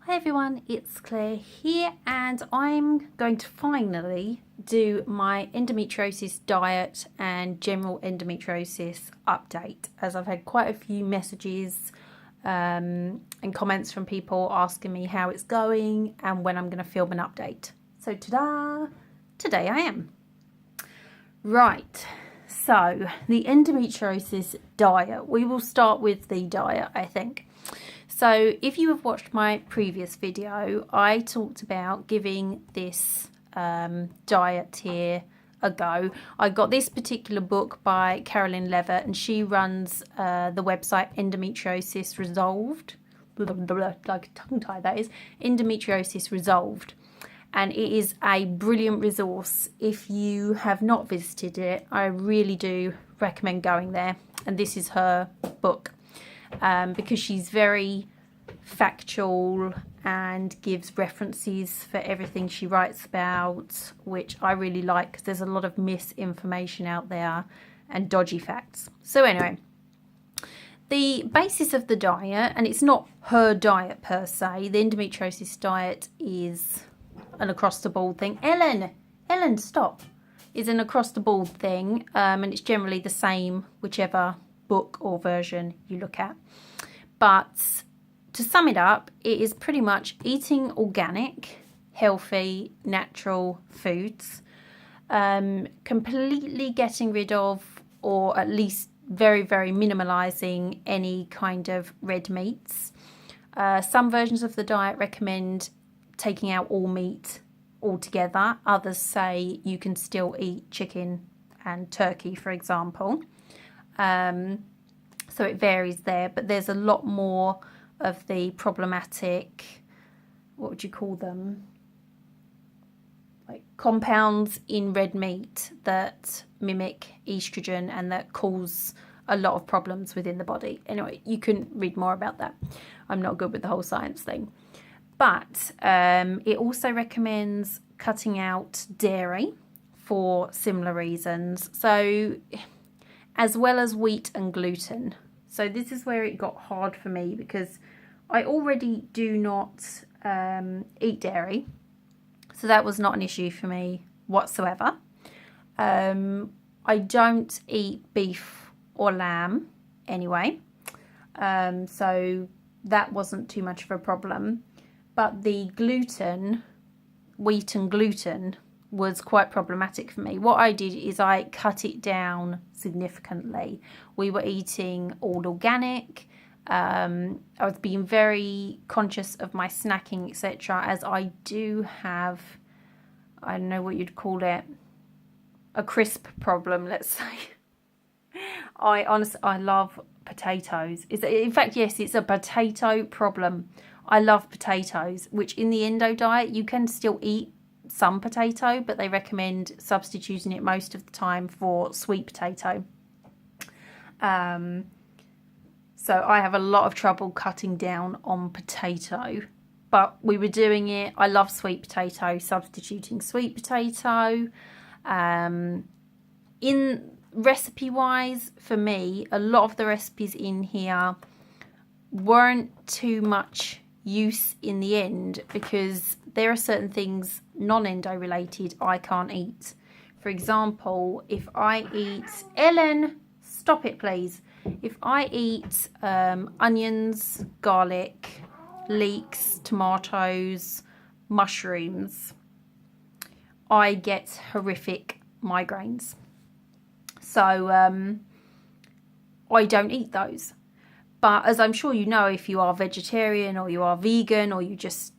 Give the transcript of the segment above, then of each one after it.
Hi everyone, it's Claire here and I'm going to finally do my endometriosis diet and general endometriosis update, as I've had quite a few messages and comments from people asking me how it's going and when I'm going to film an update. So today I am. Right, so the endometriosis diet. We will start with the diet, I think. So if you have watched my previous video, I talked about giving this diet here a go. I got this particular book by Carolyn Levitt, and she runs the website Endometriosis Resolved. Blah, blah, blah, like a tongue tie that is. Endometriosis Resolved. And it is a brilliant resource. If you have not visited it, I really do recommend going there. And this is her book. Because she's very factual and gives references for everything she writes about, which I really like because there's a lot of misinformation out there and dodgy facts. So anyway, the basis of the diet, and it's not her diet per se, the endometriosis diet is an across-the-board thing. Ellen, stop. Is an across-the-board thing, and it's generally the same whichever book or version you look at. But to sum it up, it is pretty much eating organic, healthy, natural foods, completely getting rid of, or at least very, very minimalising any kind of red meats. Some versions of the diet recommend taking out all meat altogether. Others say you can still eat chicken and turkey, for example. So it varies there, but there's a lot more of the problematic, what would you call them? Like compounds in red meat that mimic estrogen and that cause a lot of problems within the body. Anyway, you can read more about that. I'm not good with the whole science thing. But it also recommends cutting out dairy for similar reasons. So as well as wheat and gluten. So this is where it got hard for me because I already do not eat dairy. So that was not an issue for me whatsoever. I don't eat beef or lamb anyway. So that wasn't too much of a problem. But the gluten, wheat and gluten, was quite problematic for me. What I did is I cut it down significantly. We were eating all organic. I was being very conscious of my snacking, etc., as I do have, I don't know what you'd call it, a crisp problem, let's say. I love potatoes. In fact, yes, it's a potato problem. I love potatoes, which in the endo diet you can still eat some potato, but they recommend substituting it most of the time for sweet potato. So I have a lot of trouble cutting down on potato, but we were doing it. I love sweet potato, substituting sweet potato. In recipe wise, for me, a lot of the recipes in here weren't too much use in the end because there are certain things non-endo related I can't eat. For example, if I eat, Ellen, stop it please. If I eat onions, garlic, leeks, tomatoes, mushrooms, I get horrific migraines. So I don't eat those. But as I'm sure you know, if you are vegetarian or you are vegan or you just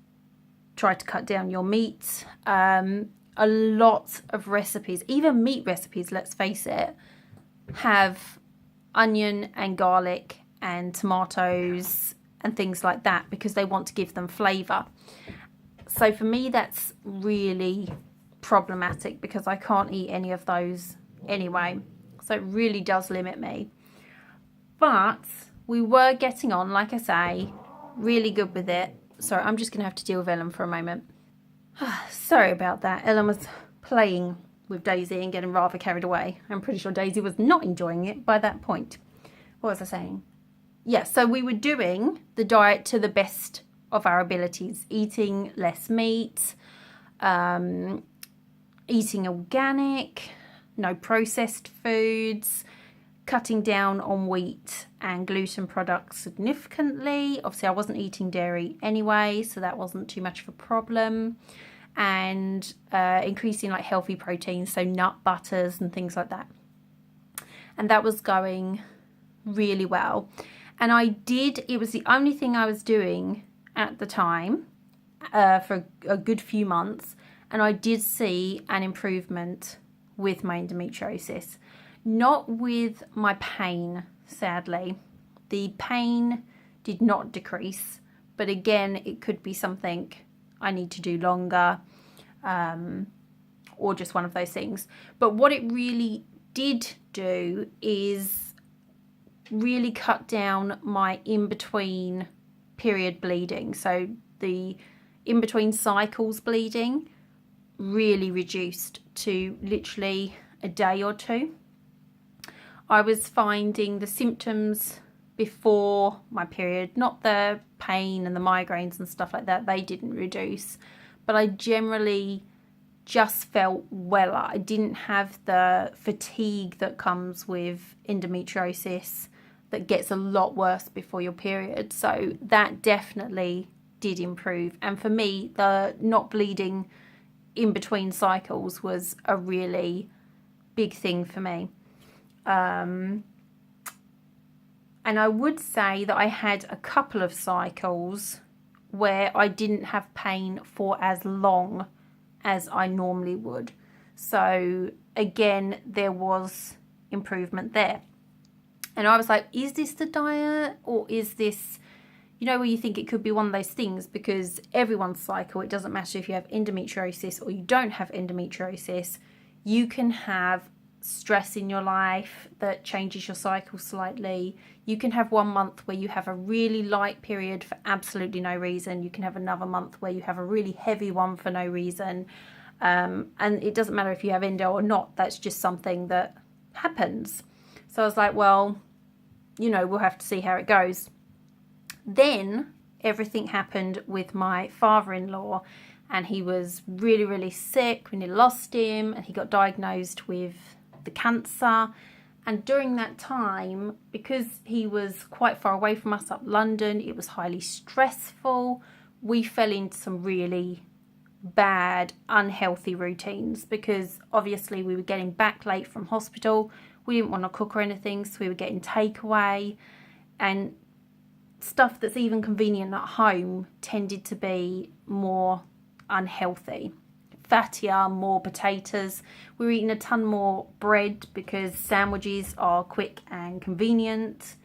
try to cut down your meat, a lot of recipes, even meat recipes, let's face it, have onion and garlic and tomatoes and things like that because they want to give them flavour. So for me, that's really problematic because I can't eat any of those anyway. So it really does limit me. But we were getting on, like I say, really good with it. Sorry, I'm just going to have to deal with Ellen for a moment. Sorry about that. Ellen was playing with Daisy and getting rather carried away. I'm pretty sure Daisy was not enjoying it by that point. What was I saying? Yeah, so we were doing the diet to the best of our abilities, eating less meat, eating organic, no processed foods, cutting down on wheat and gluten products significantly. Obviously, I wasn't eating dairy anyway, so that wasn't too much of a problem. And increasing like healthy proteins, so nut butters and things like that. And that was going really well. And it was the only thing I was doing at the time for a good few months. And I did see an improvement with my endometriosis. Not with my pain, sadly. The pain did not decrease. But again, it could be something I need to do longer, or just one of those things. But what it really did do is really cut down my in-between period bleeding. So the in-between cycles bleeding really reduced to literally a day or two. I was finding the symptoms before my period, not the pain and the migraines and stuff like that, they didn't reduce, but I generally just felt weller. I didn't have the fatigue that comes with endometriosis that gets a lot worse before your period. So that definitely did improve. And for me, the not bleeding in between cycles was a really big thing for me. And I would say that I had a couple of cycles where I didn't have pain for as long as I normally would. So again, there was improvement there. And I was like, is this the diet, or is this, where you think it could be one of those things? Because everyone's cycle, it doesn't matter if you have endometriosis or you don't have endometriosis, you can have stress in your life that changes your cycle slightly. You can have 1 month where you have a really light period for absolutely no reason. You can have another month where you have a really heavy one for no reason. And it doesn't matter if you have endo or not. That's just something that happens. So I was like, well, we'll have to see how it goes. Then everything happened with my father-in-law, and he was really, really sick. We nearly lost him, and he got diagnosed with the cancer. And during that time, because he was quite far away from us up London, it was highly stressful. We fell into some really bad, unhealthy routines, because obviously we were getting back late from hospital. We didn't want to cook or anything, so we were getting takeaway, and stuff that's even convenient at home tended to be more unhealthy. Fattier, more potatoes. We were eating a ton more bread because sandwiches are quick and convenient,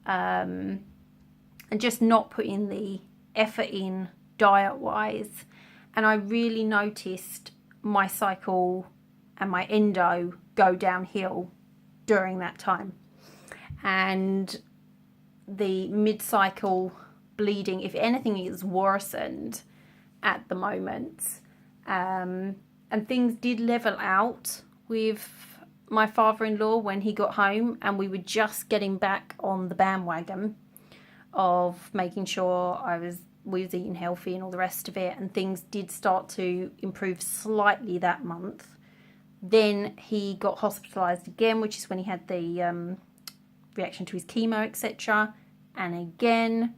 and just not putting the effort in diet-wise. And I really noticed my cycle and my endo go downhill during that time. And the mid-cycle bleeding, if anything, is worsened at the moment. And things did level out with my father-in-law when he got home, and we were just getting back on the bandwagon of making sure we was eating healthy and all the rest of it, and things did start to improve slightly that month. Then he got hospitalised again, which is when he had the reaction to his chemo, etc. And again,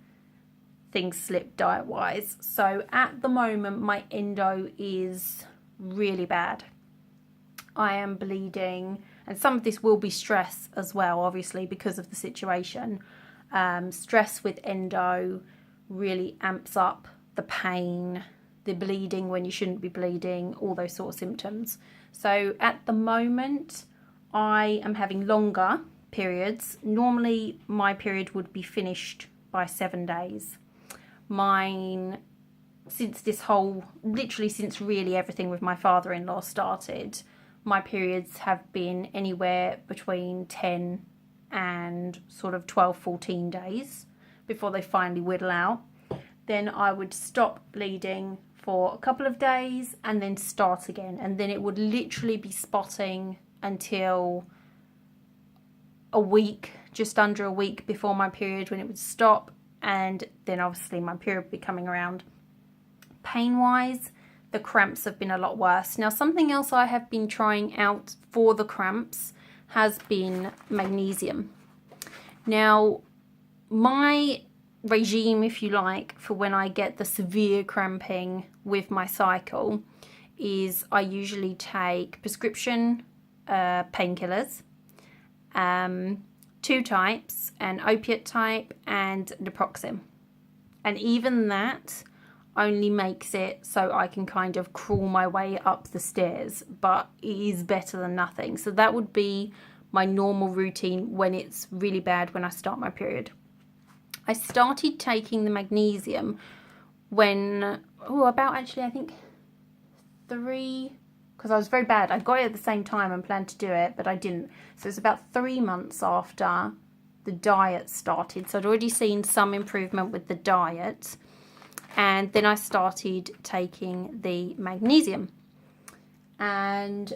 things slipped diet-wise. So at the moment, my endo is really bad. I am bleeding, and some of this will be stress as well, obviously, because of the situation. Stress with endo really amps up the pain, the bleeding when you shouldn't be bleeding, all those sort of symptoms. So at the moment, I am having longer periods. Normally, my period would be finished by 7 days. Mine, since really everything with my father-in-law started, my periods have been anywhere between 10 and sort of 12, 14 days before they finally whittle out. Then I would stop bleeding for a couple of days and then start again. And then it would literally be spotting until a week, just under a week before my period, when it would stop. and then obviously my period will be coming around. Pain-wise, the cramps have been a lot worse. Now, something else I have been trying out for the cramps has been magnesium. Now, my regime, if you like, for when I get the severe cramping with my cycle is I usually take prescription painkillers, two types, an opiate type and naproxen. And even that only makes it so I can kind of crawl my way up the stairs, but it is better than nothing. So that would be my normal routine when it's really bad, when I start my period. I started taking the magnesium when, I think 3, because I was very bad. I got it at the same time and planned to do it, but I didn't. So it's about 3 months after the diet started. So I'd already seen some improvement with the diet. And then I started taking the magnesium. And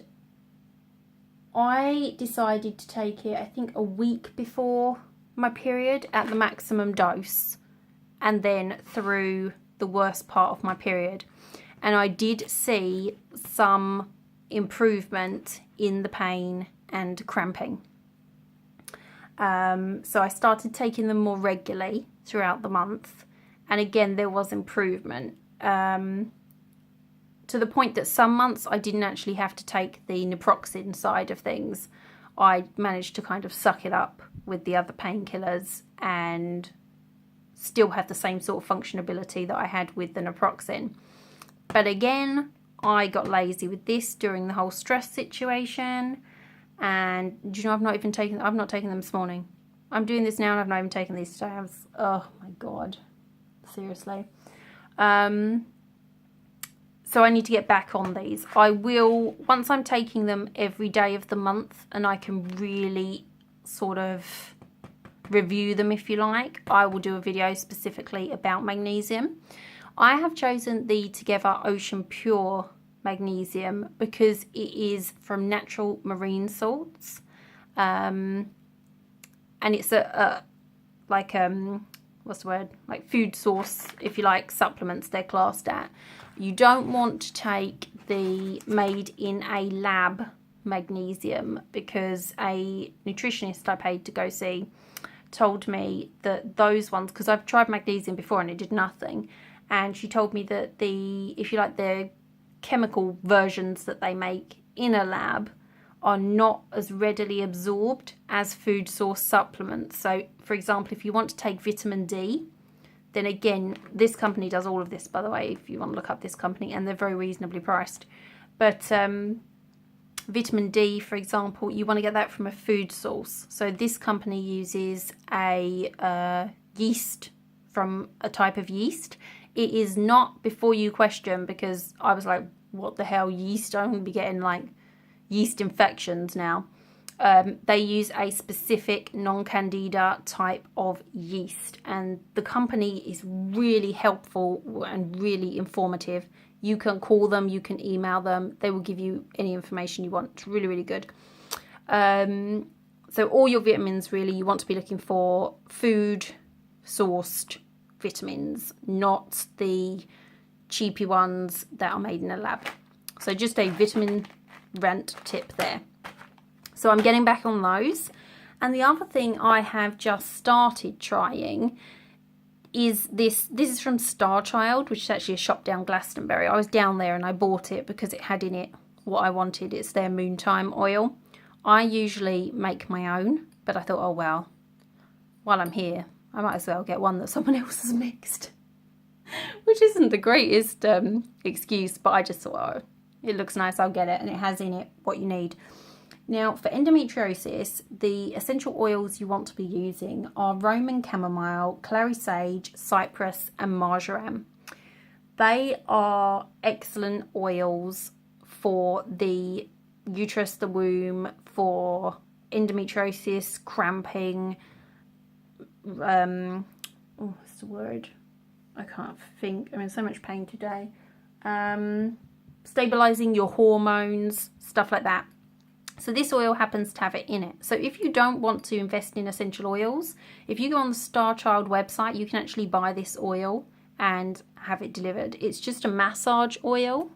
I decided to take it, I think, a week before my period at the maximum dose, and then through the worst part of my period. And I did see some improvement in the pain and cramping. So I started taking them more regularly throughout the month. And again, there was improvement. To the point that some months I didn't actually have to take the naproxen side of things. I managed to kind of suck it up with the other painkillers and still have the same sort of functionability that I had with the naproxen. But again, I got lazy with this during the whole stress situation. And do you know, I've not taken them this morning. I'm doing this now and I've not even taken these today. Oh my God. Seriously. So I need to get back on these. I will, once I'm taking them every day of the month and I can really sort of review them, if you like, I will do a video specifically about magnesium. I have chosen the Together Ocean Pure magnesium because it is from natural marine salts. And it's like food source, if you like, supplements they're classed at. You don't want to take the made in a lab magnesium, because a nutritionist I paid to go see told me that those ones, because I've tried magnesium before and it did nothing, and she told me that the chemical versions that they make in a lab are not as readily absorbed as food source supplements. So, for example, if you want to take vitamin D, then again, this company does all of this, by the way, if you want to look up this company, and they're very reasonably priced. But vitamin D, for example, you want to get that from a food source. So this company uses a yeast, from a type of yeast. It is not, before you question, because I was like, what the hell, yeast? I'm going to be getting like yeast infections now. They use a specific non-candida type of yeast, and the company is really helpful and really informative. You can call them, you can email them, they will give you any information you want. It's really, really good. So all your vitamins, really, you want to be looking for food sourced vitamins, not the cheapy ones that are made in a lab. So just a vitamin rent tip there. So I'm getting back on those. And the other thing I have just started trying is this. This is from Star Child, which is actually a shop down Glastonbury. I was down there and I bought it because it had in it what I wanted. It's their Moontime oil. I usually make my own, but I thought, oh well, while I'm here, I might as well get one that someone else has mixed. Which isn't the greatest excuse, but I just thought, oh, it looks nice, I'll get it, and it has in it what you need. Now, for endometriosis, the essential oils you want to be using are Roman chamomile, clary sage, cypress, and marjoram. They are excellent oils for the uterus, the womb, for endometriosis, cramping, what's the word? I can't think. I'm in so much pain today. Stabilizing your hormones, stuff like that. So this oil happens to have it in it. So if you don't want to invest in essential oils, if you go on the Star Child website, you can actually buy this oil and have it delivered. It's just a massage oil.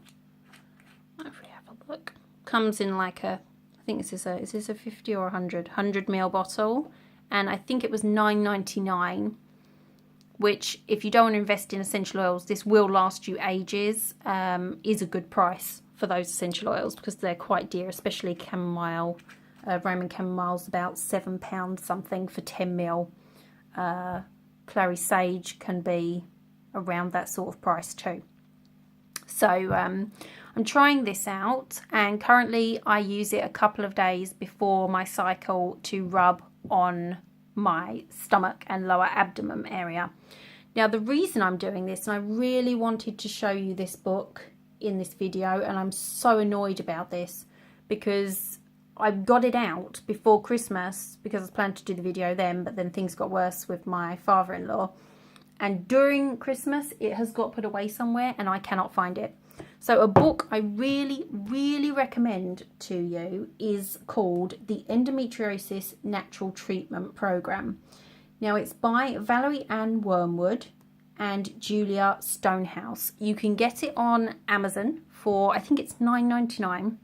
If we have a look, comes in like a, I think is this a 50 or 100 ml bottle, and I think it was $9.99. Which, if you don't want to invest in essential oils, this will last you ages. Is a good price for those essential oils because they're quite dear, especially chamomile. Roman chamomile's about £7 something for 10 ml. Clary sage can be around that sort of price too. So I'm trying this out, and currently I use it a couple of days before my cycle to rub on my stomach and lower abdomen area. Now the reason I'm doing this, and I really wanted to show you this book in this video, and I'm so annoyed about this because I got it out before Christmas because I was planning to do the video then, but then things got worse with my father-in-law, and during Christmas it has got put away somewhere and I cannot find it. So a book I really recommend to you is called The Endometriosis Natural Treatment Program. Now it's by Valerie Ann Wormwood and Julia Stonehouse. You can get it on Amazon for, I think it's $9.99.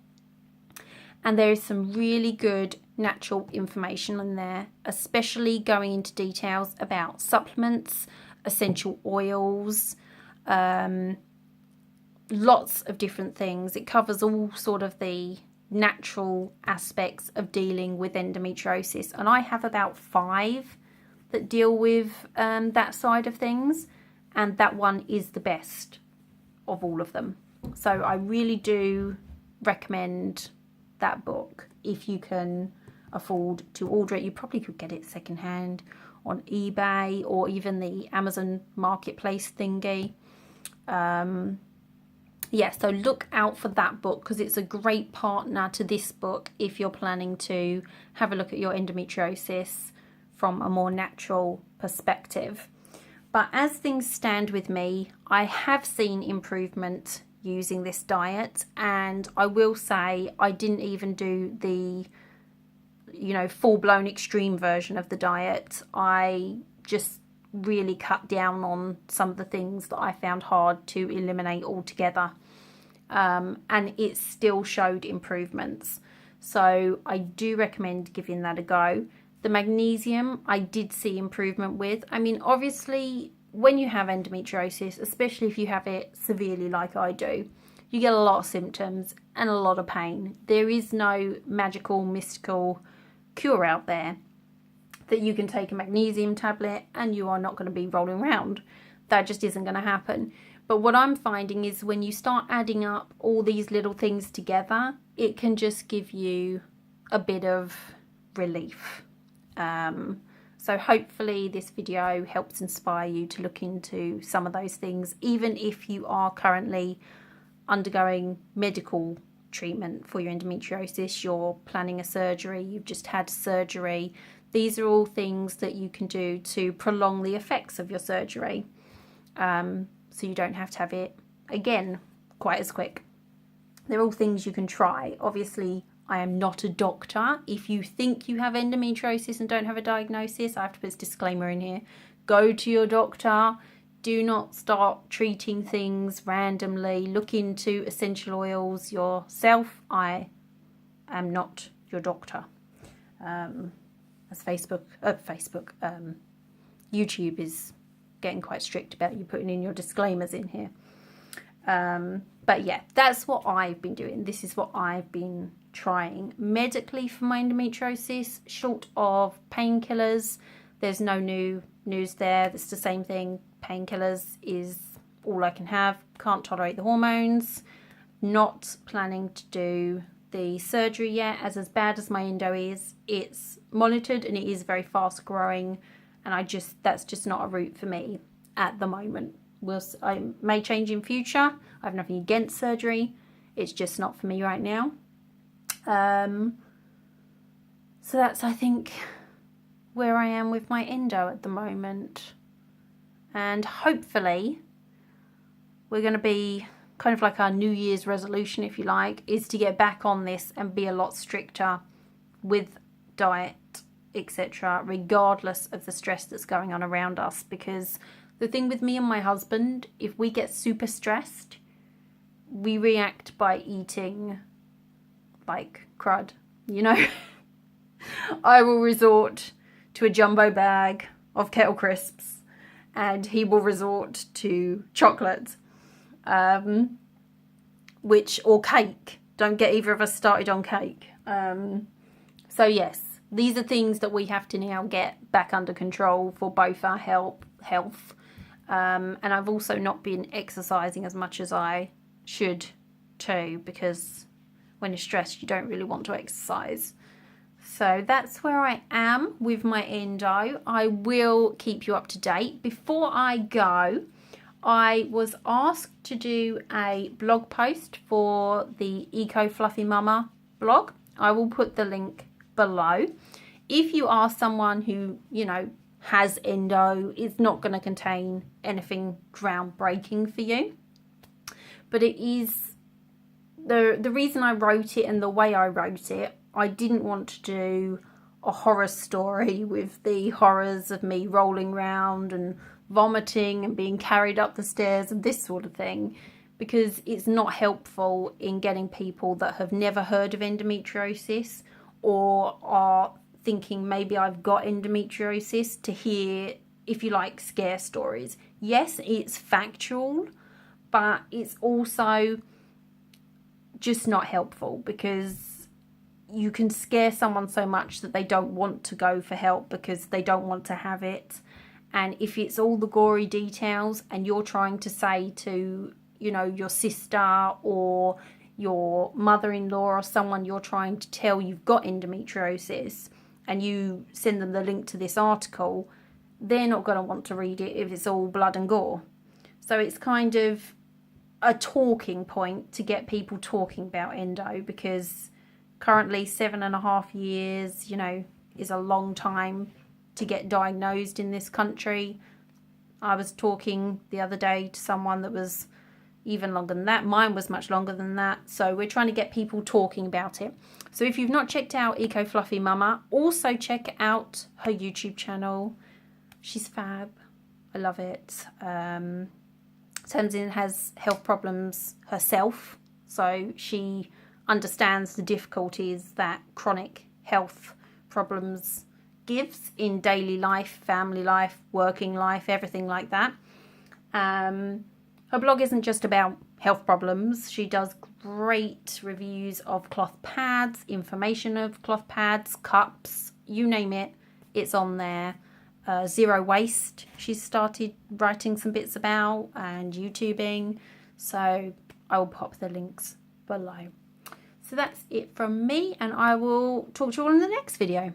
And there is some really good natural information in there, especially going into details about supplements, essential oils, lots of different things. It covers all sort of the natural aspects of dealing with endometriosis, and I have about 5 that deal with that side of things, and that one is the best of all of them. So I really do recommend that book if you can afford to order it. You probably could get it secondhand on eBay or even the Amazon marketplace thingy. Yeah, so look out for that book because it's a great partner to this book if you're planning to have a look at your endometriosis from a more natural perspective. But as things stand with me, I have seen improvement using this diet, and I will say I didn't even do the, you know, full-blown extreme version of the diet. I just really cut down on some of the things that I found hard to eliminate altogether, and it still showed improvements. So I do recommend giving that a go. The magnesium I did see improvement with. I mean, obviously when you have endometriosis, especially if you have it severely like I do, you get a lot of symptoms and a lot of pain. There is no magical mystical cure out there that you can take a magnesium tablet and you are not going to be rolling around. That just isn't going to happen. But what I'm finding is when you start adding up all these little things together, it can just give you a bit of relief. So hopefully this video helps inspire you to look into some of those things, even if you are currently undergoing medical treatment for your endometriosis, you're planning a surgery, you've just had surgery. These are all things that you can do to prolong the effects of your surgery, so you don't have to have it again quite as quick. They're all things you can try. Obviously, I am not a doctor. If you think you have endometriosis and don't have a diagnosis, I have to put this disclaimer in here. Go to your doctor. Do not start treating things randomly. Look into essential oils yourself. I am not your doctor. As YouTube is getting quite strict about you putting in your disclaimers in here. But yeah, that's what I've been doing. This is what I've been trying medically for my endometriosis. Short of painkillers, there's no new news there. It's the same thing. Painkillers is all I can have. Can't tolerate the hormones. Not planning to do the surgery yet, as bad as my endo is. It's monitored and it is very fast growing, and that's just not a route for me at the moment. I may change in future. I have nothing against surgery. It's just not for me right now. So that's, I think, where I am with my endo at the moment. And hopefully we're going to be kind of like our New Year's resolution, if you like, is to get back on this and be a lot stricter with diet, etc., regardless of the stress that's going on around us. Because the thing with me and my husband, if we get super stressed, we react by eating like crud, you know. I will resort to a jumbo bag of kettle crisps and he will resort to chocolate, or cake. Don't get either of us started on cake. So yes, these are things that we have to now get back under control for both our health. And I've also not been exercising as much as I should too, because when you're stressed, you don't really want to exercise. So that's where I am with my endo. I will keep you up to date. Before I go, I was asked to do a blog post for the Eco Fluffy Mama blog. I will put the link below. If you are someone who, you know, has endo, it's not going to contain anything groundbreaking for you. But it is the reason I wrote it and the way I wrote it. I didn't want to do a horror story with the horrors of me rolling around and vomiting and being carried up the stairs and this sort of thing, because it's not helpful in getting people that have never heard of endometriosis or are thinking maybe I've got endometriosis to hear, if you like, scare stories. Yes, it's factual, but it's also just not helpful, because you can scare someone so much that they don't want to go for help because they don't want to have it. And if it's all the gory details and you're trying to say to, you know, your sister or your mother-in-law or someone you're trying to tell you've got endometriosis, and you send them the link to this article, they're not going to want to read it if it's all blood and gore. So it's kind of a talking point to get people talking about endo, because currently 7.5 years, you know, is a long time to get diagnosed in this country. I was talking the other day to someone that was even longer than that. Mine was much longer than that. So we're trying to get people talking about it. So if you've not checked out Eco Fluffy Mama, also check out her YouTube channel. She's fab. I love it. Tamsin has health problems herself, so she understands the difficulties that chronic health problems gives in daily life, family life, working life, everything like that. Her blog isn't just about health problems. She does great reviews of cloth pads, information of cloth pads, cups, you name it, it's on there. Zero waste, she's started writing some bits about, and YouTubing. So I will pop the links below. So that's it from me, and I will talk to you all in the next video.